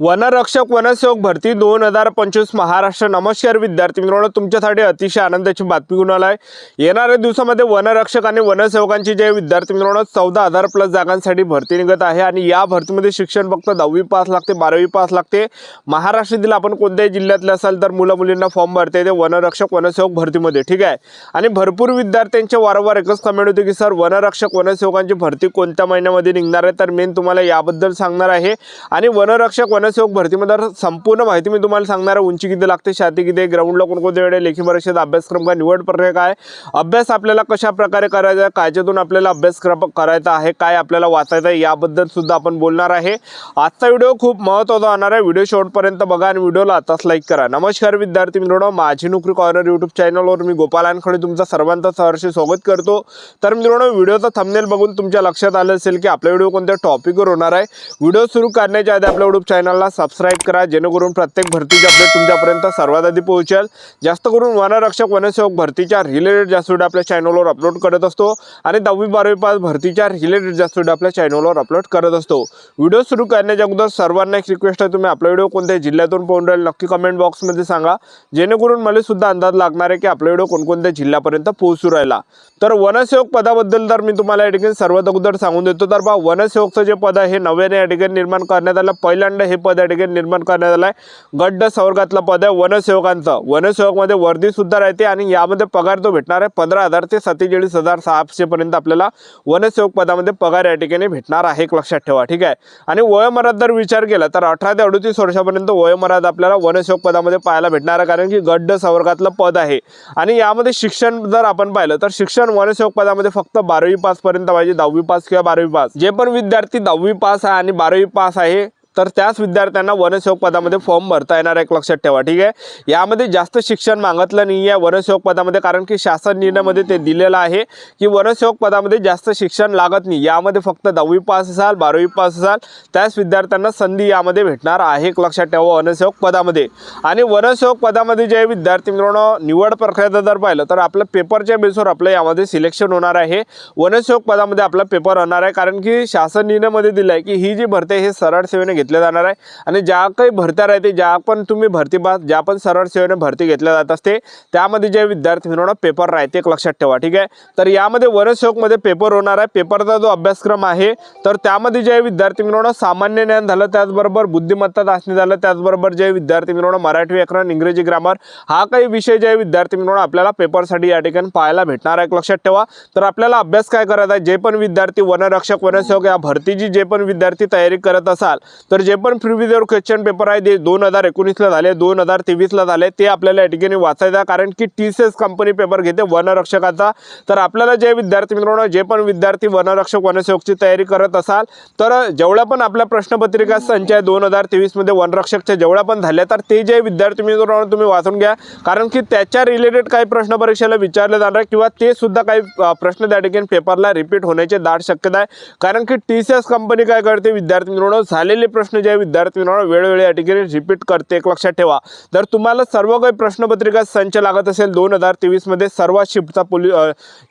वनरक्षक वनसेवक भरती 2025 महाराष्ट्र। नमस्कार विद्यार्थी मित्रांनो, तुमच्यासाठी अतिशय आनंदाची बातमी घेऊन आलाय। येणाऱ्या दिवसामध्ये वनरक्षक आणि वनसेवकांची जे विद्यार्थी मित्रांनो 14,000 प्लस जागांसाठी भरती निघत आहे आणि या भरतीमध्ये शिक्षण फक्त 10वी पास लागते, 12वी पास लागते। महाराष्ट्रातील आपण कोणत्याही जिल्ह्यातले असाल तर मुलं मुलींना फॉर्म भरता येते वनरक्षक वनसेवक भरतीमध्ये, ठीक आहे। आणि भरपूर विद्यार्थ्यांचे वारंवार एकच कमेंट होते की सर वनरक्षक वनसेवकांची भरती कोणत्या महिन्यामध्ये निघणार आहे, तर मी तुम्हाला याबद्दल सांगणार आहे। आणि वनरक्षक वनसेवक भरतीमध्ये संपूर्ण माहिती मी तुम्हाला सांगणार आहे। उंची किती लागते, छाती किती आहे, ग्राउंडला कोणकोणते वेळ, लेखी परीक्षेत अभ्यासक्रम काय, निवड प्रक्रिया काय, अभ्यास आपल्याला कशा प्रकारे करायचा आहे, कायच्यातून आपल्याला अभ्यास करायचा आहे, काय आपल्याला वाचायचं आहे याबद्दल सुद्धा आपण बोलणार आहे। आजचा व्हिडिओ खूप महत्त्वाचा होणार आहे। व्हिडिओ शेवटपर्यंत बघा आणि व्हिडिओला आताच लाईक करा। नमस्कार विद्यार्थी मित्रांनो, माझी नोकरी कॉर्नर यूट्यूब चॅनलवर मी गोपाल अनखडे तुमचं सर्वांचं सहर्ष स्वागत करतो। तर मित्रांनो, व्हिडिओचा थंबनेल बघून तुमच्या लक्षात आलं असेल की आपला व्हिडिओ कोणत्या टॉपिकवर होणार आहे। व्हिडिओ सुरू करण्याच्या आधी आपल्या यूट्यूब चॅनलला सबस्क्राइब करा, जेणेकरून प्रत्येक भरतीचे अपडेट तुमच्यापर्यंत सर्वात आधी पोहोचेल। जास्त करून वनरक्षक वनसेवक भरतीच्या रिलेटेड जास्त व्हिडिओ आपल्या चॅनलवर अपलोड करत असतो आणि 10वी 12वी पास भरतीच्या रिलेटेड जास्त व्हिडिओ आपल्या चॅनलवर अपलोड करत असतो। व्हिडिओ सुरू करण्याच्या अगोदर सर्वांना एक रिक्वेस्ट आहे, तुम्ही आपला व्हिडिओ कोणत्या जिल्ह्यातून पाहून राहिले नक्की कमेंट बॉक्समध्ये सांगा, जेणेकरून मला सुद्धा अंदाज लागणार आहे की आपला व्हिडिओ कोणकोणत्या जिल्ह्यापर्यंत पोहोचू राहिला। तर वनसेवक पदाबद्दल तर मी तुम्हाला या ठिकाणी सर्वात अगोदर सांगून देतो। तर बा वनसेवकचं जे पद आहे नव्याने या ठिकाणी निर्माण करण्यात आलं। पहिल्यांदा हे पद या ठिकाणी निर्माण करण्यात आलं आहे। गड्ड संवर्गातलं पद आहे वनसेवकांचं। वनसेवकमध्ये वर्दी सुद्धा राहते आणि यामध्ये पगार तो भेटणार आहे 15,000 ते 47,600 पर्यंत आपल्याला वनसेवक पदामध्ये पगार या ठिकाणी भेटणार आहे, एक लक्षात ठेवा, ठीक आहे। आणि वयोमर्यादा जर विचार केला तर 18 ते 38 वर्षापर्यंत वयोमर्यादा आपल्याला वनसेवक पदामध्ये पाहायला भेटणार आहे, कारण की गड्ड संवर्गातलं पद आहे। आणि यामध्ये शिक्षण जर आपण पाहिलं तर शिक्षण वनसेवक पदामध्ये फक्त 12वी पास पर्यंत पाहिजे, 10वी पास किंवा 12वी पास। जे पण विद्यार्थी 10वी पास आहे आणि 12वी पास आहे तर त्याच विद्यार्थ्यांना वनसेवक पदामध्ये फॉर्म भरता येणार आहे, एक लक्षात ठेवा, ठीक आहे। यामध्ये जास्त शिक्षण मागितलं नाही आहे वनसेवक पदामध्ये, कारण की शासन निर्णयामध्ये ते दिलेलं आहे की वनसेवक पदामध्ये जास्त शिक्षण लागत नाही। यामध्ये फक्त 10वी पास असाल, 12वी पास असाल त्याच विद्यार्थ्यांना संधी यामध्ये भेटणार आहे, एक लक्षात ठेवा वनसेवक पदामध्ये। आणि वनसेवक पदामध्ये जे विद्यार्थी मित्रांनो निवड प्रक्रिया जर पाहिलं तर आपलं पेपरच्या बेसवर आपलं यामध्ये सिलेक्शन होणार आहे। वनसेवक पदामध्ये आपला पेपर होणार आहे, कारण की शासन निर्णयामध्ये दिलं आहे की ही जी भरती हे सरळ सेवेने घेतले जाणार आहे आणि ज्या काही भरत्या राहते, ज्या पण तुम्ही भरती पास ज्या पण सरळ सेवेने भरती घेतल्या जात असते त्यामध्ये जे विद्यार्थी मित्रांनो पेपर राहते, एक लक्षात ठेवा, ठीक आहे। तर यामध्ये वनसेवक मध्ये पेपर होणार आहे। पेपरचा जो अभ्यासक्रम आहे तर त्यामध्ये जे विद्यार्थी मित्रांनो सामान्य ज्ञान झालं, त्याचबरोबर बुद्धिमत्ता चाचणी झालं, त्याचबरोबर जे विद्यार्थी मित्रांनो मराठी व्याकरण, इंग्रजी ग्रामर हा काही विषय जे विद्यार्थी मित्रांनो आपल्याला पेपरसाठी या ठिकाणी पाहायला भेटणार आहे, एक लक्षात ठेवा। तर आपल्याला अभ्यास काय करायचा आहे, जे पण विद्यार्थी वनरक्षक वनसेवक या भरतीची जे पण विद्यार्थी तयारी करत असाल तर जे पण प्रिव्हियस इयर क्वेश्चन पेपर आहे ते 2019 ला झाले, 2023 ला झाले, ते आपल्याला या ठिकाणी वाचायचं आहे, कारण की TCS कंपनी पेपर घेते वनरक्षकाचा। तर आपल्याला जे विद्यार्थी मित्रांनो जे पण विद्यार्थी वनरक्षक वनसेवकची तयारी करत असाल तर जेवढ्या पण आपल्या प्रश्नपत्रिका संच आहे 2023 मध्ये वनरक्षकच्या जेवढ्या पण झाल्या तर ते जे विद्यार्थी मित्रांनो तुम्ही वाचून घ्या, कारण की त्याच्या रिलेटेड काही प्रश्न परीक्षेला विचारले जाणार आहे किंवा ते सुद्धा काही प्रश्न त्या ठिकाणी पेपरला रिपीट होण्याची दाट शक्यता आहे, कारण की TCS कंपनी काय करते विद्यार्थी मित्रांनो झालेले प्रश्न जे विद्यार्थी मित्रांनो वेळोवेळी या ठिकाणी रिपीट करते, एक लक्षात ठेवा। तर तुम्हाला सर्व काही प्रश्नपत्रिका संच लागत असेल 2023 मध्ये सर्व शिफ्टचा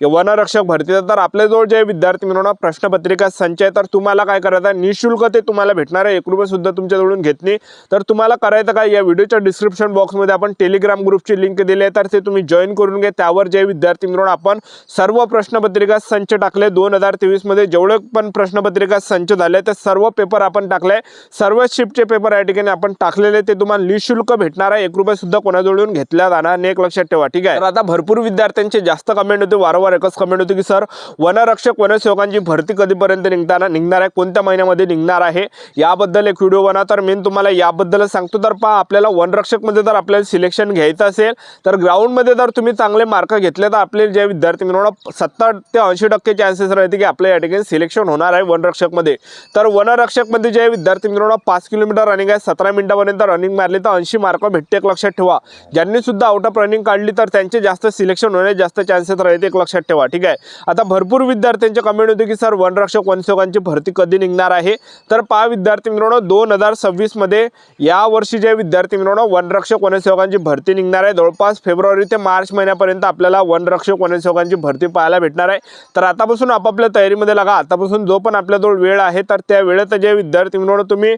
वनरक्षक भरतीचा, तर आपल्याजवळ जे विद्यार्थी मित्रांनो प्रश्नपत्रिका संच आहे तर तुम्हाला काय करायचं आहे, निःशुल्क ते तुम्हाला भेटणार आहे, 1 रुपये सुद्धा तुमच्याजवळून घेत नाही। तर तुम्हाला करायचं काय, या व्हिडिओच्या डिस्क्रिप्शन बॉक्समध्ये आपण टेलिग्राम ग्रुपची लिंक दिली आहे, तर ते तुम्ही जॉईन करून घ्या। त्यावर जे विद्यार्थी मित्रांनो आपण सर्व प्रश्नपत्रिका संच टाकले 2023 मध्ये जेवढे पण प्रश्नपत्रिका संच झाले ते सर्व पेपर आपण टाकले, सर्व शिफ्टचे पेपर या ठिकाणी आपण टाकलेले ते तुम्हाला निःशुल्क भेटणार आहे, 1 रुपये सुद्धा कोणाजवळून घेतला जाणार नाही, एक लक्षात ठेवा, ठीक आहे। तर आता भरपूर विद्यार्थ्यांचे जास्त कमेंट होते, वारंवार एकच कमेंट होते की सर वनरक्षक वनसेवकांची भरती कधीपर्यंत निघणार आहे, कोणत्या महिन्यामध्ये निघणार आहे, याबद्दल एक व्हिडिओ बनवा। तर मी तुम्हाला याबद्दल सांगतो। तर पहा, आपल्याला वनरक्षक मध्ये जर आपल्याला सिलेक्शन घ्यायचं असेल तर ग्राउंड मध्ये जर तुम्ही चांगले मार्क घेतले तर आपले जे विद्यार्थी मित्रांनो 70 ते 80% चान्सेस राहते की आपल्या या ठिकाणी सिलेक्शन होणार आहे वनरक्षक मध्ये। तर वनरक्षक मध्ये जे विद्यार्थी मित्रांनो 5 किलोमीटर रनिंग आहे, 17 मिनिटापर्यंत रनिंग मारली तर 80 मार्क भेटते, एक लक्षात ठेवा। ज्यांनी सुद्धा आउट ऑफ रनिंग काढली तर त्यांचे जास्त सिलेक्शन होण्याचे जास्त चान्सेस राहते, एक लक्षात ठेवा, ठीक आहे। आता भरपूर विद्यार्थ्यांचे कमेंट होते की सर वनरक्षक वनसेवकांची भरती कधी निघणार आहे। तर पहा विद्यार्थी मित्रांनो 2026 मध्ये या वर्षी जे विद्यार्थी मित्रांनो वनरक्षक वनसेवकांची भरती निघणार आहे, जवळपास फेब्रुवारी ते मार्च महिन्यापर्यंत आपल्याला वनरक्षक वनसेवकांची भरती पाहायला भेटणार आहे। तर आतापासून आपापल्या तयारीमध्ये लागा, आतापासून जो पण आपल्याजवळ वेळ आहे तर त्या वेळेत जे विद्यार्थी मित्रांनो तुम्ही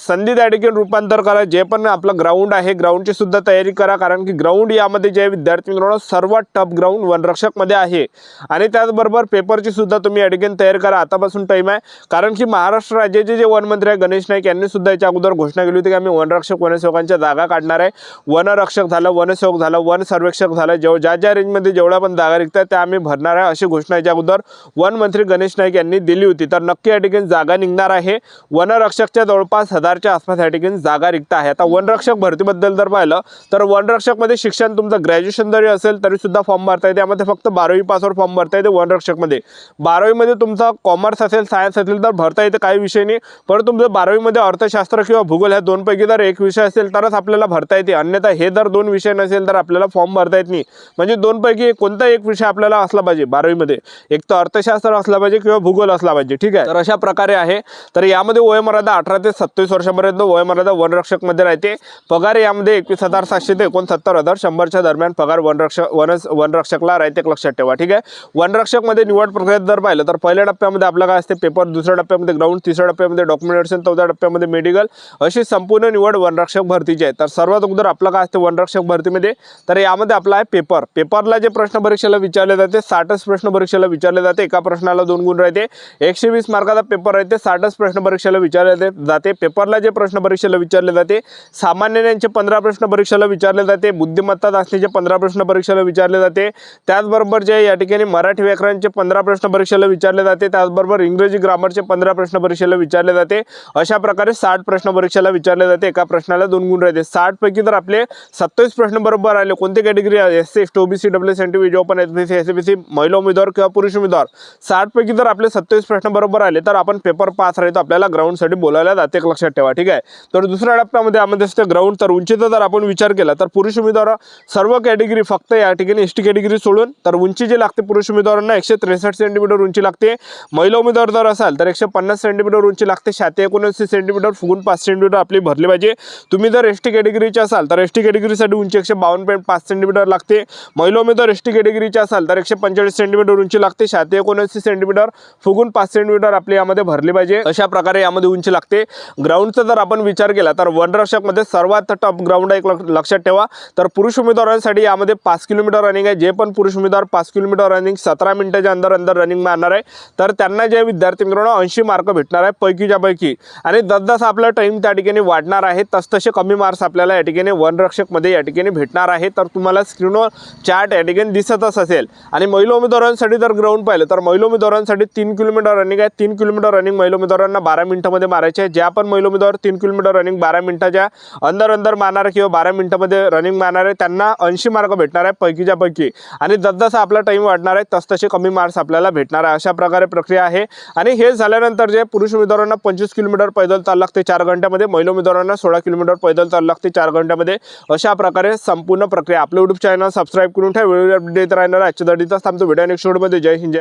संधी त्या ठिकाणी रूपांतर करा। जे पण आपलं ग्राउंड आहे ग्राउंडची सुद्धा तयारी करा, कारण की ग्राउंड यामध्ये जे विद्यार्थी मित्रांनो सर्वात टफ ग्राउंड वनरक्षक मध्ये आहे। आणि त्याचबरोबर पेपरची सुद्धा तुम्ही या ठिकाणी तयारी करा, आतापासून टाइम आहे। कारण की महाराष्ट्र राज्याचे जे वनमंत्री आहे गणेश नाईक यांनी सुद्धा याच्या अगोदर घोषणा केली होती की आम्ही वनरक्षक वनसेवकांच्या जागा काढणार आहे। वनरक्षक झालं, वनसेवक झालं, वन सर्वेक्षक झालं, ज्या रेंजमध्ये जेवढ्या पण जागा रिक्त त्या आम्ही भरणार आहे, अशी घोषणा याच्या अगोदर वनमंत्री गणेश नाईक यांनी दिली होती। तर नक्की या ठिकाणी जागा निघणार आहे। वनरक्षकच्या जवळपास 1000च्या आसपास या ठिकाणी जागा रिक्त आहे। आता वनरक्षक भरतीबद्दल जर पाहिलं तर वनरक्षक मध्ये शिक्षण तुमचं ग्रॅज्युएशन जरी असेल तरी सुद्धा फॉर्म भरता येते। यामध्ये फक्त 12वी पासवर फॉर्म भरता येते वनरक्षक मध्ये। 12वी मध्ये तुमचा कॉमर्स असेल, सायन्स असेल तर भरता येते, काही विषय नाही। परंतु तुमचं 12वी मध्ये अर्थशास्त्र किंवा भूगोल ह्या दोनपैकी जर एक विषय असेल तरच आपल्याला भरता येते, अन्यथा हे जर दोन विषय नसेल तर आपल्याला फॉर्म भरता येत नाही। म्हणजे दोनपैकी कोणता एक विषय आपल्याला असला पाहिजे 12वी मध्ये, एक तर अर्थशास्त्र असला पाहिजे किंवा भूगोल असला पाहिजे, ठीक आहे। तर अशा प्रकारे आहे। तर यामध्ये वयोमर्यादा 18 ते 27 वर्षापर्यंत वयोमर्यादा वनरक्षक मध्ये राहते। पगार यामध्ये 21,700 ते 69,100च्या दरम्यान पगार वनरक्षकला राहते, लक्षात ठेवा, ठीक आहे। वनरक्षक मध्ये निवड प्रक्रियेत जर पाहिलं तर पहिल्या टप्प्यामध्ये आपलं काय असते पेपर, दुसऱ्या टप्प्यामध्ये ग्राउंड, तिसऱ्या टप्प्यामध्ये डॉक्युमेंटेशन, चौथ्या टप्प्यामध्ये मेडिकल, अशी संपूर्ण निवड वनरक्षक भरतीची आहे। तर सर्वात अगोदर आपलं काय असते वनरक्षक भरतीमध्ये, तर यामध्ये आपला आहे पेपर। पेपरला जे प्रश्न परीक्षेला विचारले जाते 60 प्रश्न परीक्षेला विचारले जाते। एका प्रश्नाला 2 गुण राहते, 120 मार्काचा पेपर राहते, 60 प्रश्न परीक्षेला विचारले जाते। पेपरला जे प्रश्न परीक्षेला विचारले जाते सामान्य ज्ञानचे 15 प्रश्न परीक्षेला विचारले जाते, बुद्धिमत्ता चाचणीचे 15 प्रश्न परीक्षेला विचारले जाते। त्याचबरोबर जे या ठिकाणी मराठी व्याकरणचे 15 प्रश्न परीक्षेला विचारले जाते, त्याचबरोबर इंग्रजी ग्रामरचे 15 प्रश्न परीक्षेला विचारले जाते। अशा प्रकारे 60 प्रश्न परीक्षेला विचारले जाते, एका प्रश्नाला 2 गुण राहते। 60 पैकी जर आपले 27 प्रश्न बरोबर आले, कोणती category SC, ST, OBC, WS, NTB, open, SBC, SBC, महिला उमेदवार किंवा पुरुष उमेदवार, 60 पैकी जर आपले 27 प्रश्न बरोबर आले तर आपण पेपर पास राहतो, आपल्याला ग्राउंड साठी बोलायला जाते, लक्षात ठेवा, ठीक आहे। तर दुसऱ्या टप्प्यामध्ये यामध्ये असते ग्राउंड। तर उंचीचा जर आपण विचार केला तर पुरुष उमेदवार सर्व कॅटेगरी फक्त या ठिकाणी एसटी कॅटेगरी सोडून तर उंची जी लागते पुरुष उमेदवारांना 163 सेंटीमीटर उंची लागते। महिला उमेदवार जर असाल तर 150 सेंटीमीटर उंची लागते, 79 सेंटीमीटर फुगून 5 सेंटीमीटर आपली भरली पाहिजे। तुम्ही जर एसटी कॅटेगरीचे असाल तर एसटी कॅटेगरीसाठी उंची 152.5 सेंटीमीटर लागते। महिला उमेदवार एसटी कॅटेगरीचे असाल तर 145 सेंटीमीटर उंची लागते, 79 सेंटीमीटर फुगून 5 सेंटीमीटर आपली यामध्ये भरली पाहिजे। अशा प्रकारे यामध्ये उंची लागते। ग्राउंडचा जर आपण विचार केला तर वनरक्षक मध्ये सर्वात टफ ग्राउंड आहे, लक्षात ठेवा। तर पुरुष उमेदवारांसाठी यामध्ये 5 किलोमीटर रनिंग आहे। जे पण पुरुष उमेदवार 5 किलोमीटर रनिंग 17 मिनिटाच्या अंदर रनिंग मारणार आहे तर त्यांना जे विद्यार्थी मित्रांनो 80 मार्क भेटणार आहे पैकीच्या पैकी। आणि जसजसा आपला टाइम त्या ठिकाणी वाढणार आहे तसतसे कमी मार्क्स आपल्याला या ठिकाणी वनरक्षक मध्ये या ठिकाणी भेटणार आहे। तर तुम्हाला स्क्रीनवर चार्ट या ठिकाणी दिसतच असेल। आणि महिला उमेदवारांसाठी जर ग्राउंड पाहिलं तर महिला उमेदवारांसाठी 3 किलोमीटर रनिंग आहे। 3 किलोमीटर रनिंग महिला उमेदवारांना 12 मिनिटांमध्ये मारायचे आहे। ज्या पण महिला उमेदवार 3 किलोमीटर रनिंग 12 मिनिटाच्या अंदर मारणार किंवा 12 मिनिटांमध्ये रनिंग मारणार आहे त्यांना 80 मार्क भेटणार आहे पैकीच्या पैकी। आणि जसजसा आपला टाइम वाढणार आहे तसतसे कमी मार्क्स आपल्याला भेटणार आहे, अशा प्रकारे प्रक्रिया आहे। आणि हे झाल्यानंतर जे पुरुष उमेदवारांना 25 किलोमीटर पैदल चालू लागते 4 घंट्यामध्ये, महिला उमेदवारांना 16 किलोमीटर पैदल चालू लागते 4 घंट्यामध्ये। अशा प्रकारे संपूर्ण प्रक्रिया। आपलं यूट्यूब चॅनल सबस्क्राईब करून ठेवा, व्हिडिओ अपडेट राहणार आहे। आजच्या दाढीचा थांबतो, व्हिडिओ नेक्स्ट व्हिडिओमध्ये। जय हिंद, जय